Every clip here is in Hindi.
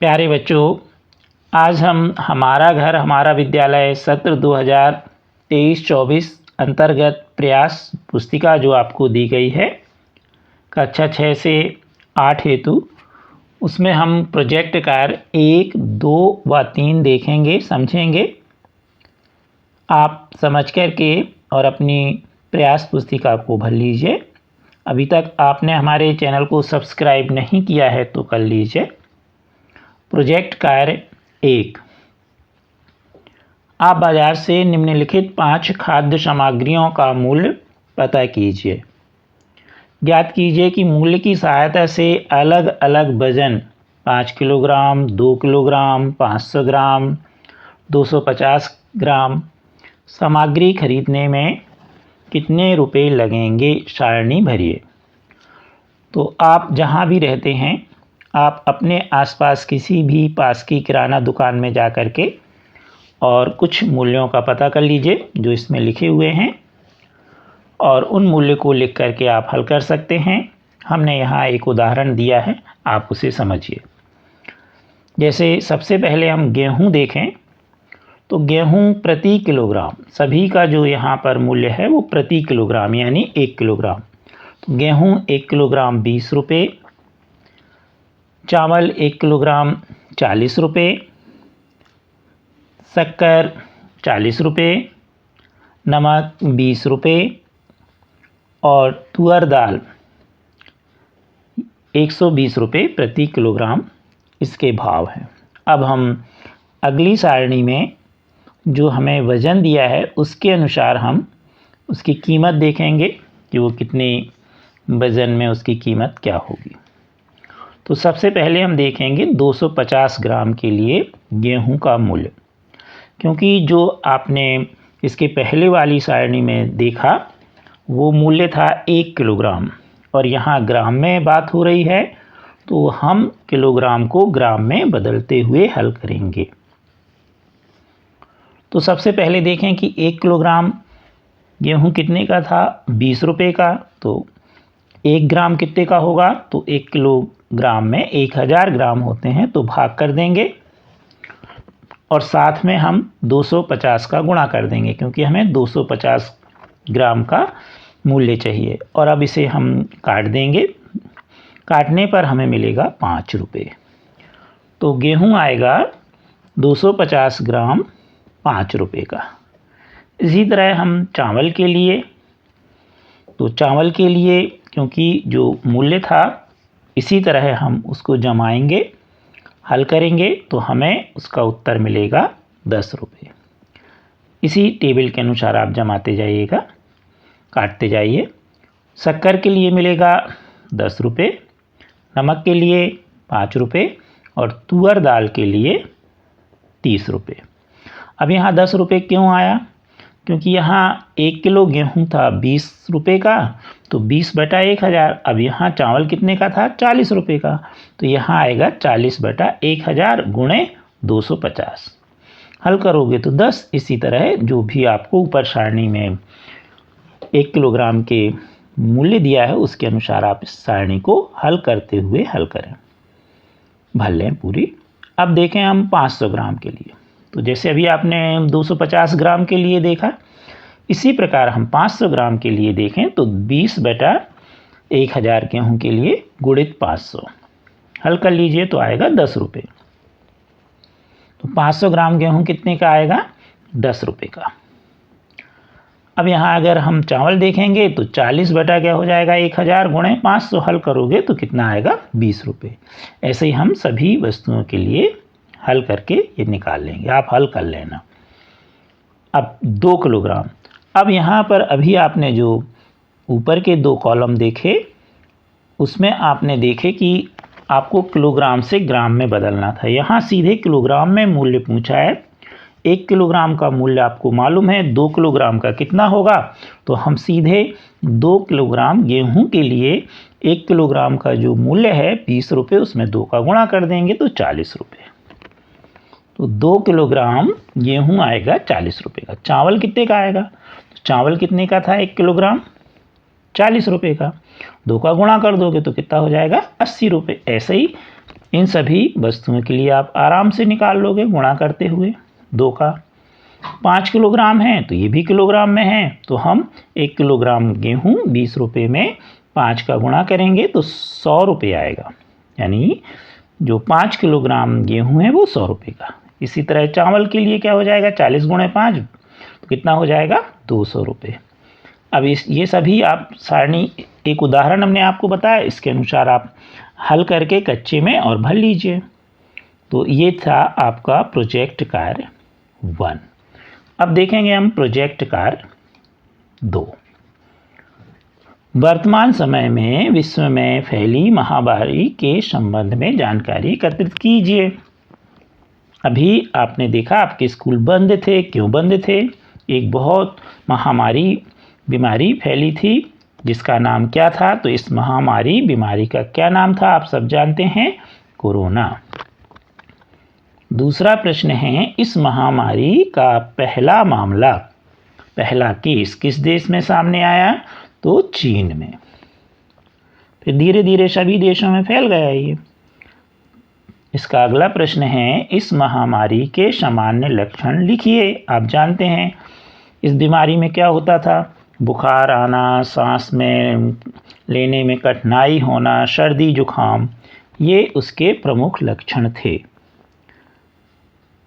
प्यारे बच्चों, आज हम हमारा घर हमारा विद्यालय सत्र 2023-24 अंतर्गत प्रयास पुस्तिका जो आपको दी गई है कक्षा 6 से 8 हेतु, उसमें हम प्रोजेक्ट कार्य 1, 2 व 3 देखेंगे, समझेंगे। आप समझ कर के और अपनी प्रयास पुस्तिका को भर लीजिए। अभी तक आपने हमारे चैनल को सब्सक्राइब नहीं किया है तो कर लीजिए। प्रोजेक्ट कार्य 1, आप बाजार से निम्नलिखित 5 खाद्य सामग्रियों का मूल्य पता कीजिए। ज्ञात कीजिए कि मूल्य की सहायता से अलग अलग वजन 5 किलोग्राम, 2 किलोग्राम, 500 ग्राम, 250 ग्राम सामग्री खरीदने में कितने रुपए लगेंगे, सारणी भरिए। तो आप जहां भी रहते हैं, आप अपने आसपास किसी भी पास की किराना दुकान में जा कर के और कुछ मूल्यों का पता कर लीजिए जो इसमें लिखे हुए हैं, और उन मूल्य को लिख करके आप हल कर सकते हैं। हमने यहाँ एक उदाहरण दिया है, आप उसे समझिए। जैसे सबसे पहले हम गेहूँ देखें तो गेहूँ प्रति किलोग्राम, सभी का जो यहाँ पर मूल्य है वो प्रति किलोग्राम यानी 1 किलोग्राम। तो गेहूँ 1 किलोग्राम 20 रुपये, चावल 1 किलोग्राम 40 रुपये, शक्कर 40 रुपये, नमक 20 रुपये और तुअर दाल 120 रुपये प्रति किलोग्राम इसके भाव हैं। अब हम अगली सारणी में जो हमें वज़न दिया है उसके अनुसार हम उसकी कीमत देखेंगे कि वो कितने वज़न में उसकी कीमत क्या होगी। तो सबसे पहले हम देखेंगे 250 ग्राम के लिए गेहूं का मूल्य, क्योंकि जो आपने इसके पहले वाली सारणी में देखा वो मूल्य था 1 किलोग्राम और यहाँ ग्राम में बात हो रही है, तो हम किलोग्राम को ग्राम में बदलते हुए हल करेंगे। तो सबसे पहले देखें कि 1 किलोग्राम गेहूं कितने का था, 20 रुपये का। तो 1 ग्राम कितने का होगा, तो 1 किलोग्राम में 1000 ग्राम होते हैं, तो भाग कर देंगे और साथ में हम 250 का गुणा कर देंगे क्योंकि हमें 250 ग्राम का मूल्य चाहिए। और अब इसे हम काट देंगे, काटने पर हमें मिलेगा 5 रुपये। तो गेहूं आएगा 250 ग्राम 5 रुपये का। इसी तरह हम चावल के लिए, तो चावल के लिए क्योंकि जो मूल्य था इसी तरह हम उसको जमाएंगे, हल करेंगे, तो हमें उसका उत्तर मिलेगा 10 रुपये। इसी टेबल के अनुसार आप जमाते जाइएगा, काटते जाइए। शक्कर के लिए मिलेगा 10 रुपये, नमक के लिए 5 रुपये और तुअर दाल के लिए 30 रुपये। अब यहाँ 10 रुपये क्यों आया, क्योंकि यहाँ 1 किलो गेहूं था 20 रुपये का, तो 20/1000। अब यहाँ चावल कितने का था, 40 रुपये का, तो यहाँ आएगा 40/1000 गुणे 250। हल करोगे तो 10। इसी तरह जो भी आपको ऊपर सारणी में 1 किलोग्राम के मूल्य दिया है उसके अनुसार आप इस सारणी को हल करते हुए हल करें, भर लें पूरी। अब देखें हम 500 ग्राम के लिए, तो जैसे अभी आपने 250 ग्राम के लिए देखा, इसी प्रकार हम 500 ग्राम के लिए देखें तो 20/1000 गेहूँ के लिए गुणित 500 हल कर लीजिए तो आएगा 10 रुपये। तो 500 ग्राम गेहूँ कितने का आएगा, 10 रुपये का। अब यहाँ अगर हम चावल देखेंगे तो 40 बटा क्या हो जाएगा 1000 गुणे 500 हल करोगे तो कितना आएगा 20 रुपये। ऐसे ही हम सभी वस्तुओं के लिए हल करके ये निकाल लेंगे, आप हल कर लेना। अब 2 किलोग्राम, अब यहाँ पर अभी आपने जो ऊपर के 2 कॉलम देखे उसमें आपने देखे कि आपको किलोग्राम से ग्राम में बदलना था। यहाँ सीधे किलोग्राम में मूल्य पूछा है। 1 किलोग्राम का मूल्य आपको मालूम है, 2 किलोग्राम का कितना होगा, तो हम सीधे 2 किलोग्राम गेहूं के लिए 1 किलोग्राम का जो मूल्य है 20 रुपये, उसमें 2 का गुणा कर देंगे तो 40 रुपये। तो 2 किलोग्राम गेहूं आएगा 40 रुपये का। चावल कितने का आएगा, तो चावल कितने का था 1 किलोग्राम 40 रुपये का, 2 का गुणा कर दोगे तो कितना हो जाएगा 80 रुपये। ऐसे ही इन सभी वस्तुओं के लिए आप आराम से निकाल लोगे गुणा करते हुए। 2 का 5 किलोग्राम है तो ये भी किलोग्राम में है, तो हम 1 किलोग्राम गेहूँ 20 रुपये में 5 का गुणा करेंगे तो 100 रुपये आएगा, यानी जो 5 किलोग्राम गेहूँ है वो 100 रुपये का। इसी तरह चावल के लिए क्या हो जाएगा, 40 गुणे 5 तो कितना हो जाएगा, 200 रुपये। अब ये सभी आप सारणी, एक उदाहरण हमने आपको बताया, इसके अनुसार आप हल करके कच्चे में और भर लीजिए। तो ये था आपका प्रोजेक्ट कार्य 1। अब देखेंगे हम प्रोजेक्ट कार्य 2। वर्तमान समय में विश्व में फैली महामारी के संबंध में जानकारी एकत्रित कीजिए। अभी आपने देखा आपके स्कूल बंद थे, क्यों बंद थे? एक बहुत महामारी बीमारी फैली थी जिसका नाम क्या था? तो इस महामारी बीमारी का क्या नाम था? आप सब जानते हैं, कोरोना। दूसरा प्रश्न है, इस महामारी का पहला मामला, पहला केस किस देश में सामने आया? तो चीन में। फिर धीरे धीरे सभी देशों में फैल गया ये। इसका अगला प्रश्न है, इस महामारी के सामान्य लक्षण लिखिए। आप जानते हैं इस बीमारी में क्या होता था? बुखार आना, सांस में लेने में कठिनाई होना, सर्दी जुखाम, ये उसके प्रमुख लक्षण थे।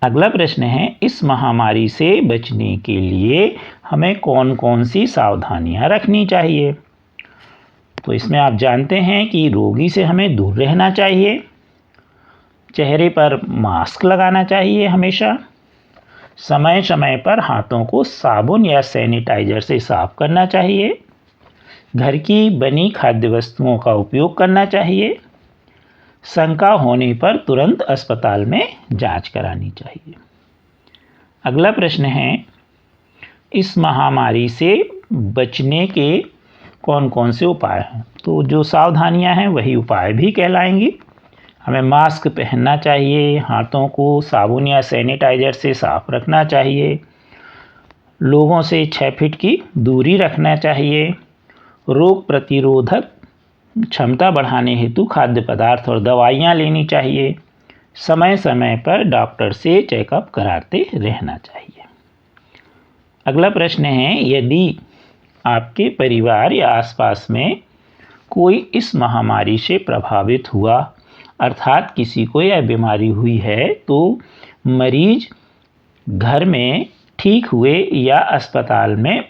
अगला प्रश्न है, इस महामारी से बचने के लिए हमें कौन कौन सी सावधानियां रखनी चाहिए? तो इसमें आप जानते हैं कि रोगी से हमें दूर रहना चाहिए, चेहरे पर मास्क लगाना चाहिए हमेशा, समय समय पर हाथों को साबुन या सैनिटाइजर से साफ करना चाहिए, घर की बनी खाद्य वस्तुओं का उपयोग करना चाहिए, शंका होने पर तुरंत अस्पताल में जांच करानी चाहिए। अगला प्रश्न है, इस महामारी से बचने के कौन कौन से उपाय हैं? तो जो सावधानियां हैं वही उपाय भी कहलाएंगी। हमें मास्क पहनना चाहिए, हाथों को साबुन या सैनिटाइजर से साफ रखना चाहिए, लोगों से 6 फीट की दूरी रखना चाहिए, रोग प्रतिरोधक क्षमता बढ़ाने हेतु खाद्य पदार्थ और दवाइयाँ लेनी चाहिए, समय समय पर डॉक्टर से चेकअप कराते रहना चाहिए। अगला प्रश्न है, यदि आपके परिवार या आसपास में कोई इस महामारी से प्रभावित हुआ, अर्थात किसी को यह बीमारी हुई है, तो मरीज घर में ठीक हुए या अस्पताल में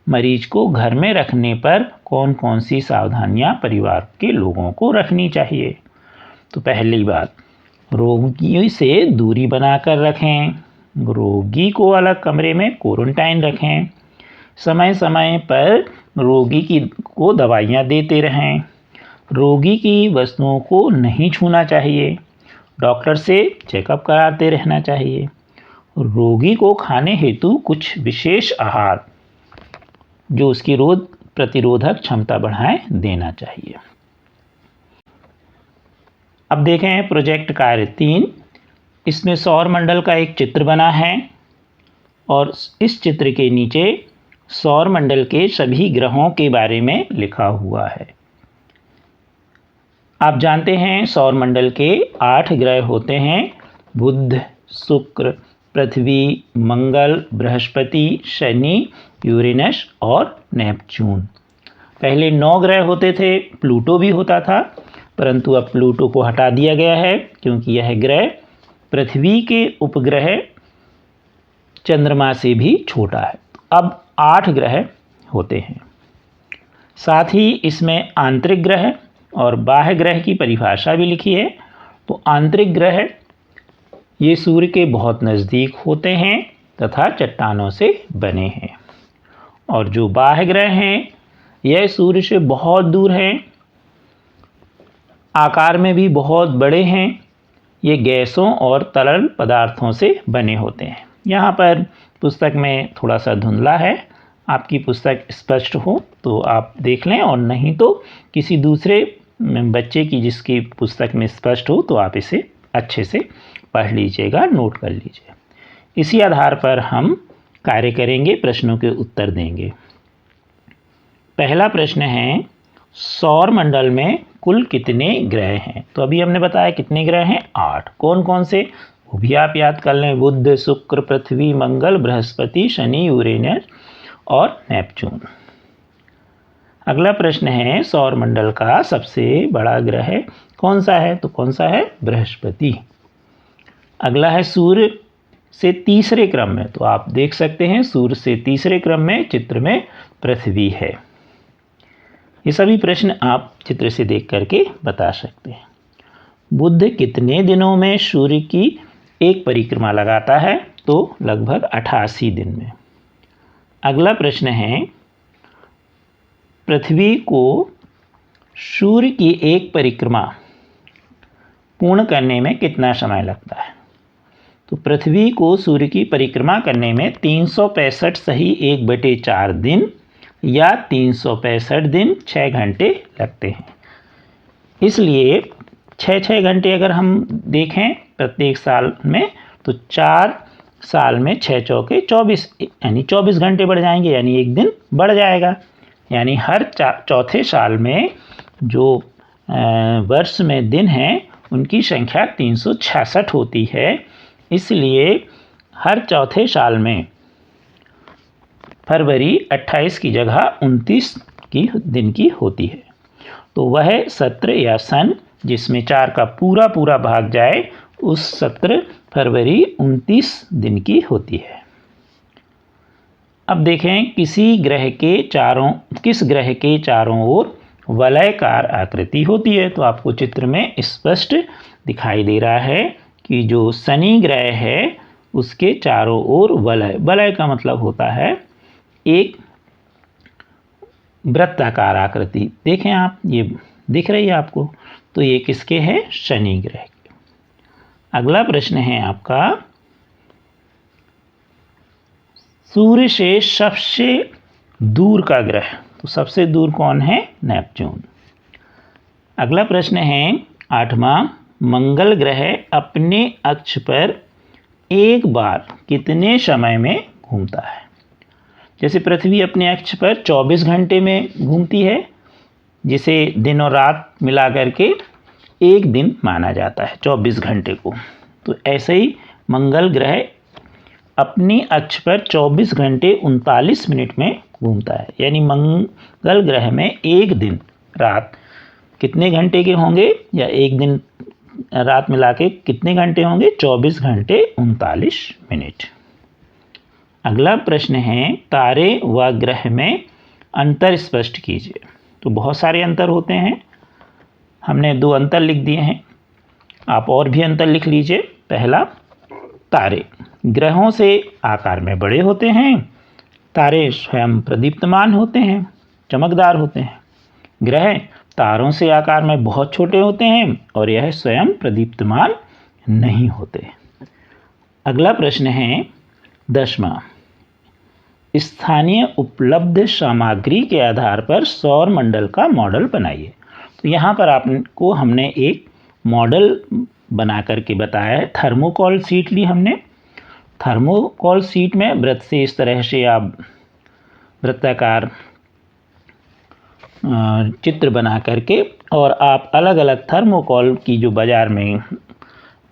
मरीज को घर में रखने पर कौन कौन सी सावधानियां परिवार के लोगों को रखनी चाहिए? तो पहली बात, रोगी से दूरी बनाकर रखें, रोगी को अलग कमरे में क्वारंटाइन रखें, समय समय पर रोगी को दवाइयाँ देते रहें, रोगी की वस्तुओं को नहीं छूना चाहिए, डॉक्टर से चेकअप कराते रहना चाहिए, रोगी को खाने हेतु कुछ विशेष आहार जो उसकी रोग प्रतिरोधक क्षमता बढ़ाए देना चाहिए। अब देखें प्रोजेक्ट कार्य 3। इसमें सौर मंडल का एक चित्र बना है और इस चित्र के नीचे सौर मंडल के सभी ग्रहों के बारे में लिखा हुआ है। आप जानते हैं सौर मंडल के 8 ग्रह होते हैं, बुध, शुक्र, पृथ्वी, मंगल, बृहस्पति, शनि, यूरेनस और नेपच्यून। पहले 9 ग्रह होते थे, प्लूटो भी होता था, परंतु अब प्लूटो को हटा दिया गया है क्योंकि यह ग्रह पृथ्वी के उपग्रह चंद्रमा से भी छोटा है। अब 8 ग्रह होते हैं। साथ ही इसमें आंतरिक ग्रह और बाह्य ग्रह की परिभाषा भी लिखी है। तो आंतरिक ग्रह ये सूर्य के बहुत नज़दीक होते हैं तथा चट्टानों से बने हैं, और जो बाह्य ग्रह हैं यह सूर्य से बहुत दूर हैं, आकार में भी बहुत बड़े हैं, ये गैसों और तरल पदार्थों से बने होते हैं। यहाँ पर पुस्तक में थोड़ा सा धुंधला है, आपकी पुस्तक स्पष्ट हो तो आप देख लें, और नहीं तो किसी दूसरे बच्चे की जिसकी पुस्तक में स्पष्ट हो तो आप इसे अच्छे से पढ़ लीजिएगा, नोट कर लीजिए। इसी आधार पर हम कार्य करेंगे, प्रश्नों के उत्तर देंगे। पहला प्रश्न है, सौर मंडल में कुल कितने ग्रह हैं? तो अभी हमने बताया कितने ग्रह हैं, 8। कौन कौन से, वो भी आप याद कर लें, बुध, शुक्र, पृथ्वी, मंगल, बृहस्पति, शनि, यूरेनस और नेपच्यून। अगला प्रश्न है, सौर मंडल का सबसे बड़ा ग्रह कौन सा है? तो कौन सा है, बृहस्पति। अगला है सूर्य से तीसरे क्रम में, तो आप देख सकते हैं सूर्य से तीसरे क्रम में चित्र में पृथ्वी है। ये सभी प्रश्न आप चित्र से देख करके बता सकते हैं। बुध कितने दिनों में सूर्य की एक परिक्रमा लगाता है? तो लगभग 88 दिन में। अगला प्रश्न है, पृथ्वी को सूर्य की एक परिक्रमा पूर्ण करने में कितना समय लगता है? तो पृथ्वी को सूर्य की परिक्रमा करने में 365 सही 1/4 दिन या 365 दिन 6 घंटे लगते हैं। इसलिए 6 घंटे अगर हम देखें प्रत्येक साल में, तो 4 साल में 6 चौके 24, यानी 24 घंटे बढ़ जाएंगे, यानी एक दिन बढ़ जाएगा। यानी हर चौथे साल में जो वर्ष में दिन हैं उनकी संख्या 366 होती है। इसलिए हर चौथे साल में फरवरी 28 की जगह 29 की दिन की होती है। तो वह सत्र या सन जिसमें 4 का पूरा भाग जाए, उस सत्र फरवरी 29 दिन की होती है। अब देखें, किस ग्रह के चारों ओर वलयाकार आकृति होती है। तो आपको चित्र में स्पष्ट दिखाई दे रहा है कि जो शनि ग्रह है उसके चारों ओर वलय का मतलब होता है एक वृत्ताकार आकृति। देखें आप, ये दिख रही है आपको, तो ये किसके है, शनि ग्रह के। अगला प्रश्न है आपका, सूर्य से सबसे दूर का ग्रह, तो सबसे दूर कौन है, नेपच्यून। अगला प्रश्न है 8वां, मंगल ग्रह अपने अक्ष पर एक बार कितने समय में घूमता है? जैसे पृथ्वी अपने अक्ष पर 24 घंटे में घूमती है, जिसे दिन और रात मिला करके एक दिन माना जाता है 24 घंटे को। तो ऐसे ही मंगल ग्रह अपनी अक्ष पर 24 घंटे 39 मिनट में घूमता है। यानी मंगल ग्रह में एक दिन रात कितने घंटे के होंगे, या एक दिन रात मिला के कितने घंटे होंगे, 24 घंटे 39 मिनट। अगला प्रश्न है, तारे व ग्रह में अंतर स्पष्ट कीजिए। तो बहुत सारे अंतर होते हैं, हमने 2 अंतर लिख दिए हैं, आप और भी अंतर लिख लीजिए। पहला, तारे ग्रहों से आकार में बड़े होते हैं, तारे स्वयं प्रदीप्तमान होते हैं, चमकदार होते हैं। ग्रह तारों से आकार में बहुत छोटे होते हैं और यह स्वयं प्रदीप्तमान नहीं होते। अगला प्रश्न है 10वां, स्थानीय उपलब्ध सामग्री के आधार पर सौर मंडल का मॉडल बनाइए। तो यहाँ पर आपको हमने एक मॉडल बना करके बताया है। थर्मोकोल शीट ली हमने। थर्मोकोल शीट में वृत्त से इस तरह से आप वृत्ताकार चित्र बना करके, और आप अलग अलग थर्मोकोल की जो बाज़ार में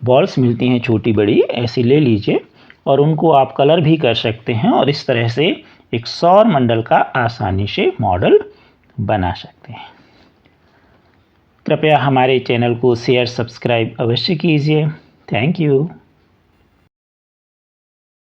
बॉल्स मिलती हैं छोटी बड़ी, ऐसी ले लीजिए और उनको आप कलर भी कर सकते हैं, और इस तरह से एक सौर मंडल का आसानी से मॉडल बना सकते हैं। कृपया हमारे चैनल को शेयर सब्सक्राइब अवश्य कीजिए। Thank you.